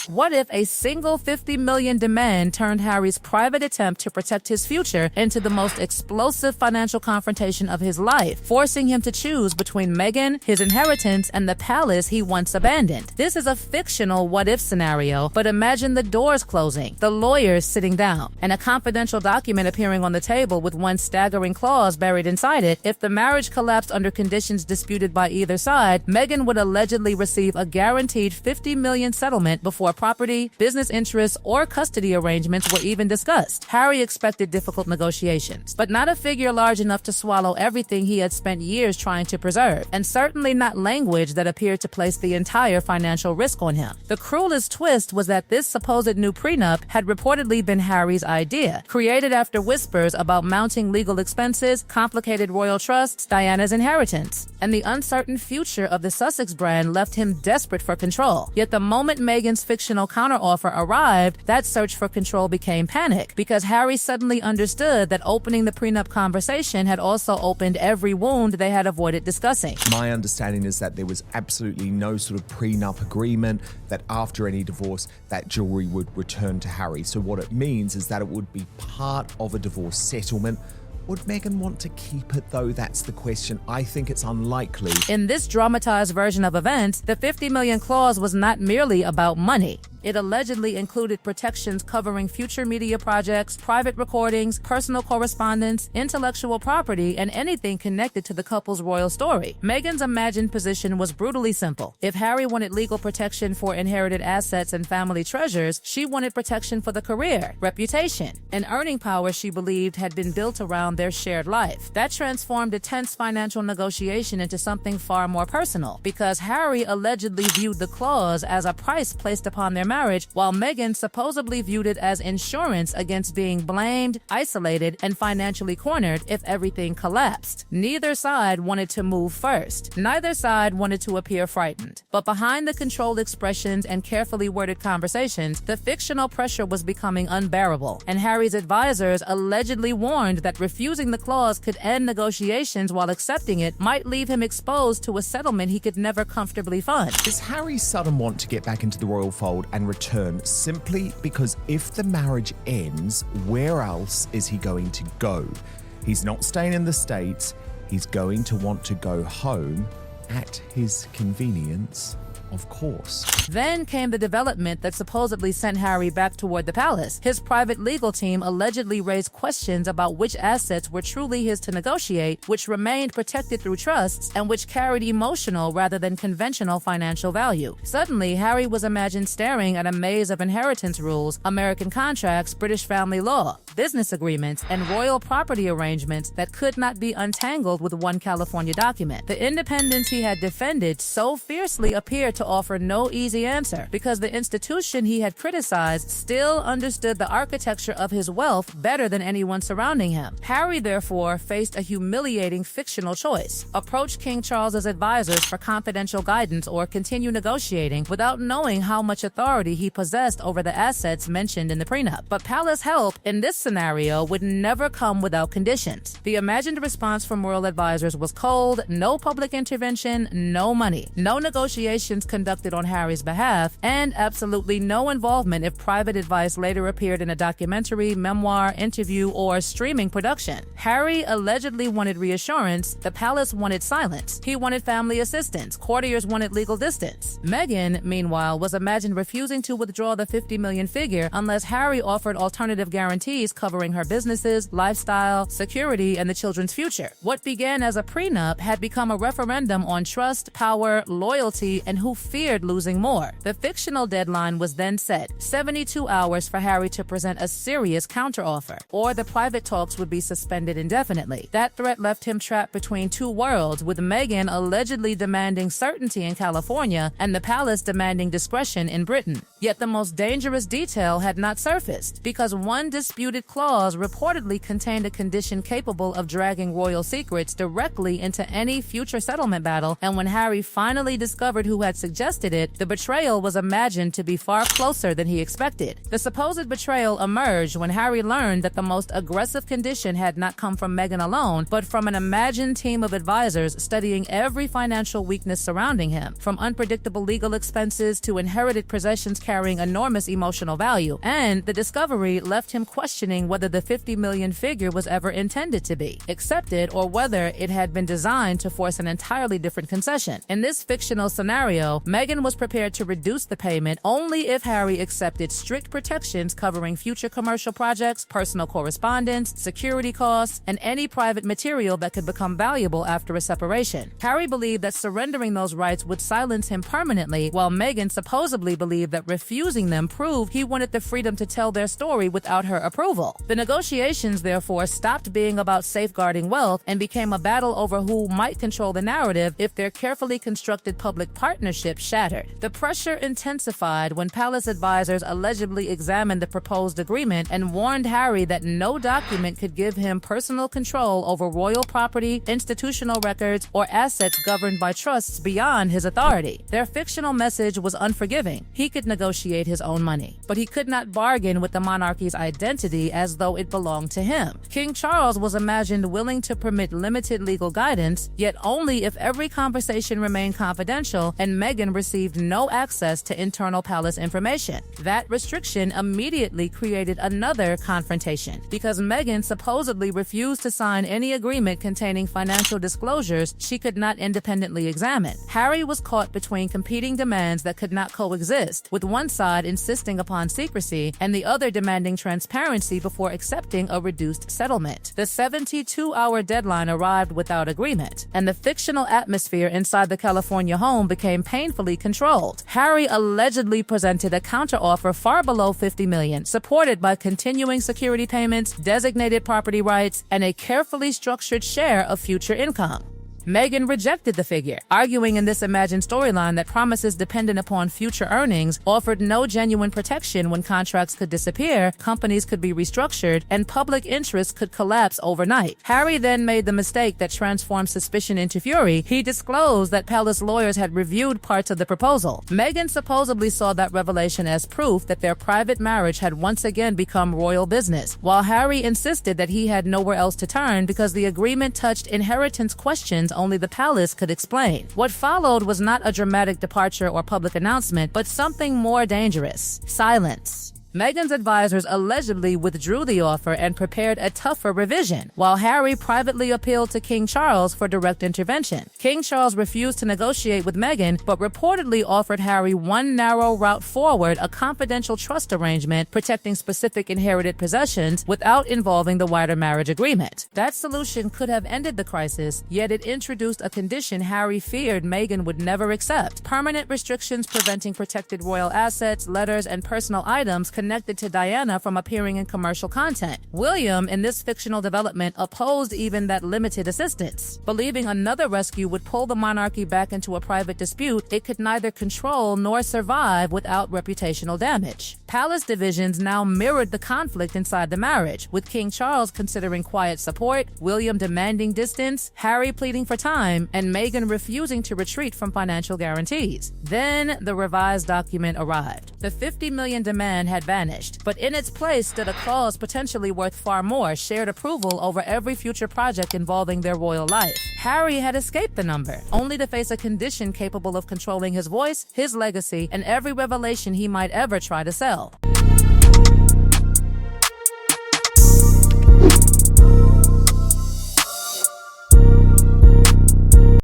What if a single $50 million demand turned Harry's private attempt to protect his future into the most explosive financial confrontation of his life, forcing him to choose between Meghan, his inheritance, and the palace he once abandoned? This is a fictional what-if scenario, but imagine the doors closing, the lawyers sitting down, and a confidential document appearing on the table with one staggering clause buried inside it. If the marriage collapsed under conditions disputed by either side, Meghan would allegedly receive a guaranteed $50 million settlement before property, business interests, or custody arrangements were even discussed. Harry expected difficult negotiations, but not a figure large enough to swallow everything he had spent years trying to preserve, and certainly not language that appeared to place the entire financial risk on him. The cruelest twist was that this supposed new prenup had reportedly been Harry's idea, created after whispers about mounting legal expenses, complicated royal trusts, Diana's inheritance, and the uncertain future of the Sussex brand left him desperate for control. Yet the moment Meghan's fictional counteroffer arrived, that search for control became panic, because Harry suddenly understood that opening the prenup conversation had also opened every wound they had avoided discussing. My understanding is that there was absolutely no sort of prenup agreement, that after any divorce, that jewelry would return to Harry. So what it means is that it would be part of a divorce settlement. Would Meghan want to keep it, though? That's the question. I think it's unlikely. In this dramatized version of events, the $50 million clause was not merely about money. It allegedly included protections covering future media projects, private recordings, personal correspondence, intellectual property, and anything connected to the couple's royal story. Meghan's imagined position was brutally simple. If Harry wanted legal protection for inherited assets and family treasures, she wanted protection for the career, reputation, and earning power she believed had been built around their shared life. That transformed a tense financial negotiation into something far more personal, because Harry allegedly viewed the clause as a price placed upon their marriage, while Meghan supposedly viewed it as insurance against being blamed, isolated, and financially cornered if everything collapsed. Neither side wanted to move first. Neither side wanted to appear frightened. But behind the controlled expressions and carefully worded conversations, the fictional pressure was becoming unbearable, and Harry's advisors allegedly warned that refusing the clause could end negotiations, while accepting it might leave him exposed to a settlement he could never comfortably fund. Does Harry's sudden want to get back into the royal fold and return simply because if the marriage ends, where else is he going to go? He's not staying in the States. He's going to want to go home at his convenience, of course. Then came the development that supposedly sent Harry back toward the palace. His private legal team allegedly raised questions about which assets were truly his to negotiate, which remained protected through trusts, and which carried emotional rather than conventional financial value. Suddenly, Harry was imagined staring at a maze of inheritance rules, American contracts, British family law, business agreements, and royal property arrangements that could not be untangled with one California document. The independence he had defended so fiercely appeared to offer no easy answer, because the institution he had criticized still understood the architecture of his wealth better than anyone surrounding him. Harry, therefore, faced a humiliating fictional choice: approach King Charles's advisors for confidential guidance or continue negotiating without knowing how much authority he possessed over the assets mentioned in the prenup. But palace help in this scenario would never come without conditions. The imagined response from royal advisors was cold: no public intervention, no money, no negotiations conducted on Harry's behalf, and absolutely no involvement if private advice later appeared in a documentary, memoir, interview, or streaming production. Harry allegedly wanted reassurance. The palace wanted silence. He wanted family assistance. Courtiers wanted legal distance. Meghan, meanwhile, was imagined refusing to withdraw the $50 million figure unless Harry offered alternative guarantees covering her businesses, lifestyle, security, and the children's future. What began as a prenup had become a referendum on trust, power, loyalty, and who feared losing more. The fictional deadline was then set: 72 hours for Harry to present a serious counteroffer, or the private talks would be suspended indefinitely. That threat left him trapped between two worlds, with Meghan allegedly demanding certainty in California and the palace demanding discretion in Britain. Yet the most dangerous detail had not surfaced, because one disputed clause reportedly contained a condition capable of dragging royal secrets directly into any future settlement battle model, and when Harry finally discovered who had suggested it, the betrayal was imagined to be far closer than he expected. The supposed betrayal emerged when Harry learned that the most aggressive condition had not come from Meghan alone, but from an imagined team of advisors studying every financial weakness surrounding him, from unpredictable legal expenses to inherited possessions carrying enormous emotional value, and the discovery left him questioning whether the 50 million figure was ever intended to be accepted or whether it had been designed to force an entirely different concession. In this fictional scenario, Meghan was prepared to reduce the payment only if Harry accepted strict protections covering future commercial projects, personal correspondence, security costs, and any private material that could become valuable after a separation. Harry believed that surrendering those rights would silence him permanently, while Meghan supposedly believed that refusing them proved he wanted the freedom to tell their story without her approval. The negotiations, therefore, stopped being about safeguarding wealth and became a battle over who might control the narrative if their carefully constructed public partnership shattered. The pressure intensified when palace advisors allegedly examined the proposed agreement and warned Harry that no document could give him personal control over royal property, institutional records, or assets governed by trusts beyond his authority. Their fictional message was unforgiving. He could negotiate his own money, but he could not bargain with the monarchy's identity as though it belonged to him. King Charles was imagined willing to permit limited legal guidance, yet only if every conversation remained confidential and Meghan received no access to internal palace information. That restriction immediately created another confrontation. Because Meghan supposedly refused to sign any agreement containing financial disclosures she could not independently examine, Harry was caught between competing demands that could not coexist, with one side insisting upon secrecy and the other demanding transparency before accepting a reduced settlement. The 72-hour deadline arrived without agreement, and the fictional atmosphere inside the California home became painfully controlled. Harry allegedly presented a counteroffer far below $50 million, supported by continuing security payments, designated property rights, and a carefully structured share of future income. Meghan rejected the figure, arguing in this imagined storyline that promises dependent upon future earnings offered no genuine protection when contracts could disappear, companies could be restructured, and public interest could collapse overnight. Harry then made the mistake that transformed suspicion into fury. He disclosed that palace lawyers had reviewed parts of the proposal. Meghan supposedly saw that revelation as proof that their private marriage had once again become royal business, while Harry insisted that he had nowhere else to turn because the agreement touched inheritance questions only the palace could explain. What followed was not a dramatic departure or public announcement, but something more dangerous: silence. Meghan's advisors allegedly withdrew the offer and prepared a tougher revision, while Harry privately appealed to King Charles for direct intervention. King Charles refused to negotiate with Meghan, but reportedly offered Harry one narrow route forward: a confidential trust arrangement protecting specific inherited possessions without involving the wider marriage agreement. That solution could have ended the crisis, yet it introduced a condition Harry feared Meghan would never accept: permanent restrictions preventing protected royal assets, letters, and personal items connected to Diana from appearing in commercial content. William, in this fictional development, opposed even that limited assistance, believing another rescue would pull the monarchy back into a private dispute it could neither control nor survive without reputational damage. Palace divisions now mirrored the conflict inside the marriage, with King Charles considering quiet support, William demanding distance, Harry pleading for time, and Meghan refusing to retreat from financial guarantees. Then the revised document arrived. The $50 million demand had vanished, but in its place stood a clause potentially worth far more: shared approval over every future project involving their royal life. Harry had escaped the number, only to face a condition capable of controlling his voice, his legacy, and every revelation he might ever try to sell.